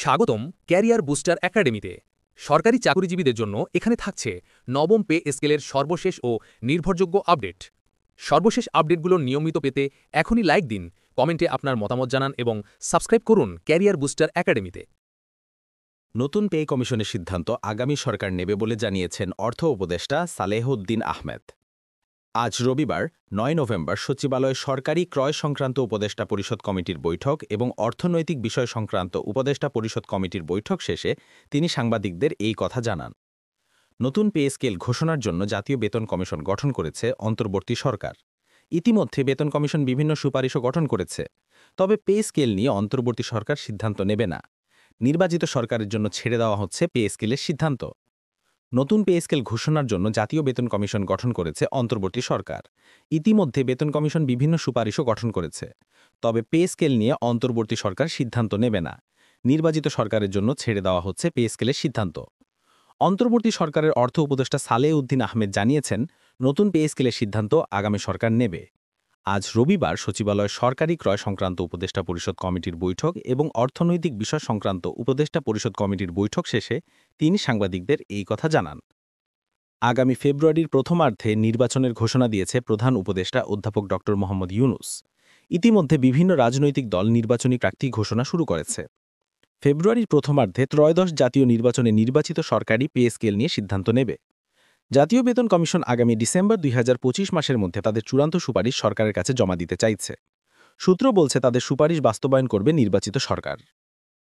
স্বাগতম career booster একাডেমিতে। সরকারি চাকরিজীবীদের জন্য এখানে থাকছে নবম পে স্কেলের সর্বশেষ ও নির্ভরযোগ্য আপডেট। সর্বশেষ আপডেটগুলো নিয়মিত পেতে এখনই লাইক দিন, কমেন্টে আপনার মতামত জানান এবং সাবস্ক্রাইব করুন ক্যারিয়ার বুস্টার একাডেমিতে। নতুন পে কমিশনের সিদ্ধান্ত আগামী সরকার নেবে বলে জানিয়েছেন অর্থ উপদেষ্টা সালেহউদ্দিন আহমেদ। আজ রবিবার ৯ নভেম্বর সচিবালয়ে সরকারি ক্রয় সংক্রান্ত উপদেষ্টা পরিষদ কমিটির বৈঠক এবং অর্থনৈতিক বিষয় সংক্রান্ত উপদেষ্টা পরিষদ কমিটির বৈঠক শেষে তিনি সাংবাদিকদের এই কথা জানান। নতুন পে স্কেল ঘোষণার জন্য জাতীয় বেতন কমিশন গঠন করেছে অন্তর্বর্তী সরকার। ইতিমধ্যে বেতন কমিশন বিভিন্ন সুপারিশও গঠন করেছে। তবে পে স্কেল নিয়ে অন্তর্বর্তী সরকার সিদ্ধান্ত নেবে না। নির্বাচিত সরকারের জন্য ছেড়ে দেওয়া হচ্ছে পে স্কেলের সিদ্ধান্ত। নতুন পে স্কেল ঘোষণার জন্য জাতীয় বেতন কমিশন গঠন করেছে অন্তর্বর্তী সরকার। ইতিমধ্যে বেতন কমিশন বিভিন্ন সুপারিশও গঠন করেছে। তবে পে স্কেল নিয়ে অন্তর্বর্তী সরকার সিদ্ধান্ত নেবে না। নির্বাচিত সরকারের জন্য ছেড়ে দেওয়া হচ্ছে পে স্কেলের সিদ্ধান্ত। অন্তর্বর্তী সরকারের অর্থ উপদেষ্টা সালেহউদ্দিন আহমেদ জানিয়েছেন, নতুন পে স্কেলের সিদ্ধান্ত আগামী সরকার নেবে। আজ রবিবার সচিবালয়ে সরকারি ক্রয় সংক্রান্ত উপদেষ্টা পরিষদ কমিটির বৈঠক এবং অর্থনৈতিক বিষয় সংক্রান্ত উপদেষ্টা পরিষদ কমিটির বৈঠক শেষে তিনি সাংবাদিকদের এই কথা জানান। আগামী ফেব্রুয়ারির প্রথমার্ধে নির্বাচনের ঘোষণা দিয়েছে প্রধান উপদেষ্টা অধ্যাপক ড মোহাম্মদ ইউনুস। ইতিমধ্যে বিভিন্ন রাজনৈতিক দল নির্বাচনী প্রার্থী ঘোষণা শুরু করেছে। ফেব্রুয়ারির প্রথমার্ধে ত্রয়োদশ জাতীয় নির্বাচনে নির্বাচিত সরকারি পে স্কেল নিয়ে সিদ্ধান্ত নেবে। জাতীয় বেতন কমিশন আগামী ডিসেম্বর ২০২৫ মাসের মধ্যে তাদের চূড়ান্ত সুপারিশ সরকারের কাছে জমা দিতে চাইছে। সূত্র বলছে তাদের সুপারিশ বাস্তবায়ন করবে নির্বাচিত সরকার।